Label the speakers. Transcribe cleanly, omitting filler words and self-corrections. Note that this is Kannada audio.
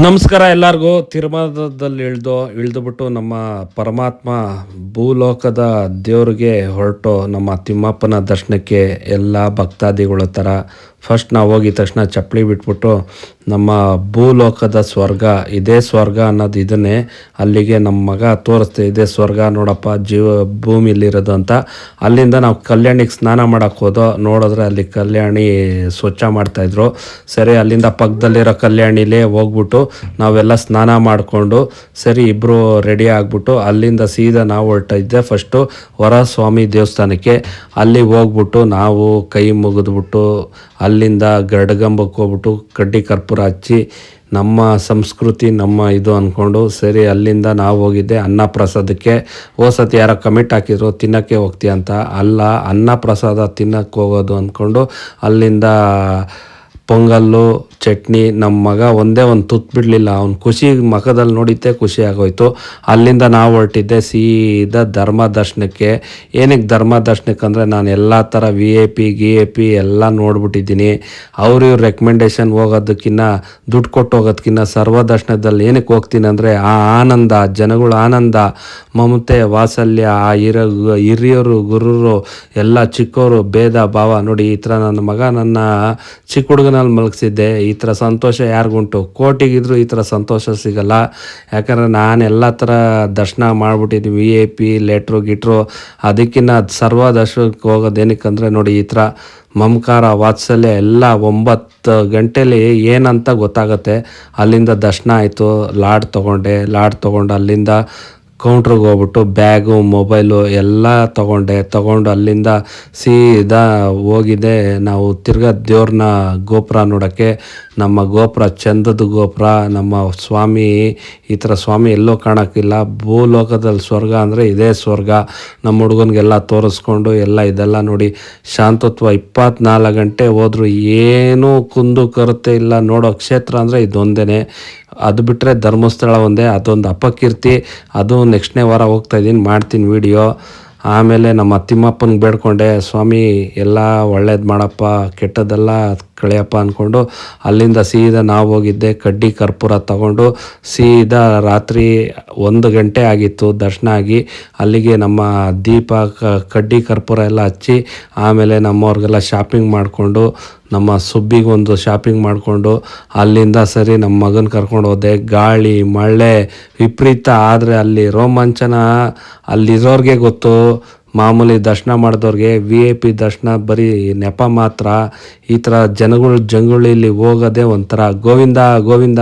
Speaker 1: ನಮಸ್ಕಾರ ಎಲ್ಲರಿಗೂ. ತಿರುಮಲದಲ್ಲಿ ಇಳಿದುಬಿಟ್ಟು ನಮ್ಮ ಪರಮಾತ್ಮ ಭೂಲೋಕದ ದೇವ್ರಿಗೆ ಹೊರಟು ನಮ್ಮ ತಿಮ್ಮಪ್ಪನ ದರ್ಶನಕ್ಕೆ ಎಲ್ಲ ಭಕ್ತಾದಿಗಳ ಥರ ಫಸ್ಟ್ ನಾವು ಹೋಗಿದ ತಕ್ಷಣ ಚಪ್ಪಲಿ ಬಿಟ್ಬಿಟ್ಟು ನಮ್ಮ ಭೂಲೋಕದ ಸ್ವರ್ಗ, ಇದೇ ಸ್ವರ್ಗ ಅನ್ನೋದು ಇದನ್ನೇ ಅಲ್ಲಿಗೆ ನಮ್ಮ ಮಗ ತೋರಿಸ್ತೆ, ಇದೇ ಸ್ವರ್ಗ ನೋಡಪ್ಪ ಭೂಮಿಲಿರೋದು ಅಂತ. ಅಲ್ಲಿಂದ ನಾವು ಕಲ್ಯಾಣಿಗೆ ಸ್ನಾನ ಮಾಡೋಕ್ಕೆ ನೋಡಿದ್ರೆ ಅಲ್ಲಿ ಕಲ್ಯಾಣಿ ಸ್ವಚ್ಛ ಮಾಡ್ತಾಯಿದ್ರು. ಸರಿ, ಅಲ್ಲಿಂದ ಪಕ್ಕದಲ್ಲಿರೋ ಕಲ್ಯಾಣಿಲೇ ಹೋಗ್ಬಿಟ್ಟು ನಾವೆಲ್ಲ ಸ್ನಾನ ಮಾಡಿಕೊಂಡು ಸರಿ ಇಬ್ಬರು ರೆಡಿ ಆಗಿಬಿಟ್ಟು ಅಲ್ಲಿಂದ ಸೀದಾ ನಾವು ಹೊರಟಿದ್ದೆ ಫಸ್ಟು ವರಸ್ವಾಮಿ ದೇವಸ್ಥಾನಕ್ಕೆ. ಅಲ್ಲಿ ಹೋಗ್ಬಿಟ್ಟು ನಾವು ಕೈ ಮುಗಿದ್ಬಿಟ್ಟು ಅಲ್ಲಿಂದ ಗರಡಗಂಬಕ್ಕೆ ಹೋಗ್ಬಿಟ್ಟು ಕಡ್ಡಿ ಕರ್ಪೂರ ಹಚ್ಚಿ ನಮ್ಮ ಸಂಸ್ಕೃತಿ ನಮ್ಮ ಇದು ಅಂದ್ಕೊಂಡು ಸರಿ ಅಲ್ಲಿಂದ ನಾವು ಹೋಗಿದ್ದೆ ಅನ್ನ ಪ್ರಸಾದಕ್ಕೆ. ಸತಿ ಯಾರೋ ಕಮೆಂಟ್ ಹಾಕಿದ್ರು ತಿನ್ನೋಕ್ಕೆ ಹೋಗ್ತೀಯ ಅಂತ. ಅಲ್ಲ, ಅನ್ನ ಪ್ರಸಾದ ತಿನ್ನೋಕ್ಕೆ ಹೋಗೋದು ಅಂದ್ಕೊಂಡು ಅಲ್ಲಿಂದ ಪೊಂಗಲ್ಲು ಚಟ್ನಿ, ನಮ್ಮ ಮಗ ಒಂದೇ ಒಂದು ತುತ್ತು ಬಿಡಲಿಲ್ಲ. ಅವ್ನು ಖುಷಿ ಮಖದಲ್ಲಿ ನೋಡಿದ್ದೆ ಖುಷಿ ಆಗೋಯ್ತು. ಅಲ್ಲಿಂದ ನಾವು ಹೊರಟಿದ್ದೆ ಸೀದಾ ಧರ್ಮ ದರ್ಶನಕ್ಕೆ. ಏನಕ್ಕೆ ಧರ್ಮ ದರ್ಶನಕ್ಕೆ ಅಂದರೆ ನಾನು ಎಲ್ಲ ಥರ VIP ಎಲ್ಲ ನೋಡ್ಬಿಟ್ಟಿದ್ದೀನಿ. ಇವ್ರ ರೆಕಮೆಂಡೇಶನ್ ಹೋಗೋದಕ್ಕಿಂತ ದುಡ್ಡು ಕೊಟ್ಟು ಹೋಗೋದಕ್ಕಿಂತ ಸರ್ವ ದರ್ಶನದಲ್ಲಿ ಏನಕ್ಕೆ ಹೋಗ್ತೀನಿ ಅಂದರೆ ಆ ಆನಂದ, ಜನಗಳ ಆನಂದ, ಮಮತೆ, ವಾತ್ಸಲ್ಯ, ಆ ಹಿರಿಯರು ಗುರುರು ಎಲ್ಲ ಚಿಕ್ಕವರು ಭೇದ ಭಾವ ನೋಡಿ. ಈ ಥರ ನನ್ನ ಮಗ ನನ್ನ ಚಿಕ್ಕ ಹುಡುಗನಲ್ಲಿ ಮಲಗಿಸಿದ್ದೆ. ಈ ಥರ ಸಂತೋಷ ಯಾರಿಗುಂಟು? ಕೋಟಿಗಿದ್ರು ಈ ಥರ ಸಂತೋಷ ಸಿಗಲ್ಲ. ಯಾಕಂದರೆ ನಾನು ಎಲ್ಲ ಥರ ದರ್ಶನ ಮಾಡಿಬಿಟ್ಟಿದ್ದೀನಿ, VIP ಲೆಟ್ರು ಗಿಟ್ರು. ಅದಕ್ಕಿಂತ ಸರ್ವ ದರ್ಶನಕ್ಕೆ ಹೋಗೋದು ಏನಕ್ಕಂದರೆ ನೋಡಿ ಈ ಥರ ಮಮಕಾರ ವಾತ್ಸಲ್ಯ ಎಲ್ಲ 9 ಗಂಟೆಲಿ ಏನಂತ ಗೊತ್ತಾಗುತ್ತೆ. ಅಲ್ಲಿಂದ ದರ್ಶನ ಆಯಿತು. ಲಾಡ್ ತೊಗೊಂಡು ಅಲ್ಲಿಂದ ಕೌಂಟ್ರಿಗೆ ಹೋಗ್ಬಿಟ್ಟು ಬ್ಯಾಗು ಮೊಬೈಲು ಎಲ್ಲ ತೊಗೊಂಡು ಅಲ್ಲಿಂದ ಸೀದಾ ಹೋಗಿದೆ ನಾವು ತಿರ್ಗಾ ದೇವ್ರನ್ನ ಗೋಪುರ ನೋಡೋಕ್ಕೆ. ನಮ್ಮ ಗೋಪುರ ಚಂದದ ಗೋಪುರ, ನಮ್ಮ ಸ್ವಾಮಿ ಈ ಥರ ಸ್ವಾಮಿ ಎಲ್ಲೋ ಕಾಣೋಕ್ಕಿಲ್ಲ. ಭೂಲೋಕದಲ್ಲಿ ಸ್ವರ್ಗ ಅಂದರೆ ಇದೇ ಸ್ವರ್ಗ. ನಮ್ಮ ಹುಡುಗನಿಗೆಲ್ಲ ತೋರಿಸ್ಕೊಂಡು ಎಲ್ಲ ಇದೆಲ್ಲ ನೋಡಿ ಶಾಂತತ್ವ 24 ಗಂಟೆ ಹೋದ್ರು ಏನೂ ಕುಂದು ಕೊರತೆ ಇಲ್ಲ. ನೋಡೋ ಕ್ಷೇತ್ರ ಅಂದರೆ ಇದೊಂದೇ. ಅದು ಬಿಟ್ಟರೆ ಧರ್ಮಸ್ಥಳ ಒಂದೇ, ಅದೊಂದು ಅಪಕೀರ್ತಿ. ಅದು ನೆಕ್ಸ್ಟ್ನೇ ವಾರ ಹೋಗ್ತಾಯಿದ್ದೀನಿ, ಮಾಡ್ತೀನಿ ವಿಡಿಯೋ. ಆಮೇಲೆ ನಮ್ಮ ತಿಮ್ಮಪ್ಪನಿಗೆ ಬೇಡ್ಕೊಂಡೆ, ಸ್ವಾಮಿ ಎಲ್ಲ ಒಳ್ಳೇದು ಮಾಡಪ್ಪ, ಕೆಟ್ಟದ್ದೆಲ್ಲ ಕಳೆಯಪ್ಪ ಅಂದ್ಕೊಂಡು ಅಲ್ಲಿಂದ ಸೀದಾ ನಾವು ಹೋಗಿದ್ದೆ. ಕಡ್ಡಿ ಕರ್ಪೂರ ತಗೊಂಡು ಸೀದಾ ರಾತ್ರಿ 1 ಗಂಟೆ ಆಗಿತ್ತು ದರ್ಶನ ಆಗಿ. ಅಲ್ಲಿಗೆ ನಮ್ಮ ದೀಪ ಕಡ್ಡಿ ಕರ್ಪೂರ ಎಲ್ಲ ಹಚ್ಚಿ ಆಮೇಲೆ ನಮ್ಮವ್ರಿಗೆಲ್ಲ ಶಾಪಿಂಗ್ ಮಾಡಿಕೊಂಡು ನಮ್ಮ ಸುಬ್ಬಿಗೊಂದು ಶಾಪಿಂಗ್ ಮಾಡಿಕೊಂಡು ಅಲ್ಲಿಂದ ಸರಿ ನಮ್ಮ ಮಗನ ಕರ್ಕೊಂಡು ಹೋದೆ. ಗಾಳಿ ಮಳೆ ವಿಪರೀತ, ಆದರೆ ಅಲ್ಲಿ ರೋಮಾಂಚನ ಅಲ್ಲಿರೋರಿಗೆ ಗೊತ್ತು. ಮಾಮೂಲಿ ದರ್ಶನ ಮಾಡಿದವ್ರಿಗೆ VIP ದರ್ಶನ ಬರೀ ನೆಪ ಮಾತ್ರ. ಈ ಥರ ಜನಗಳು ಜಂಗುಳಿಲಿ ಹೋಗೋದೇ ಒಂಥರ ಗೋವಿಂದ ಗೋವಿಂದ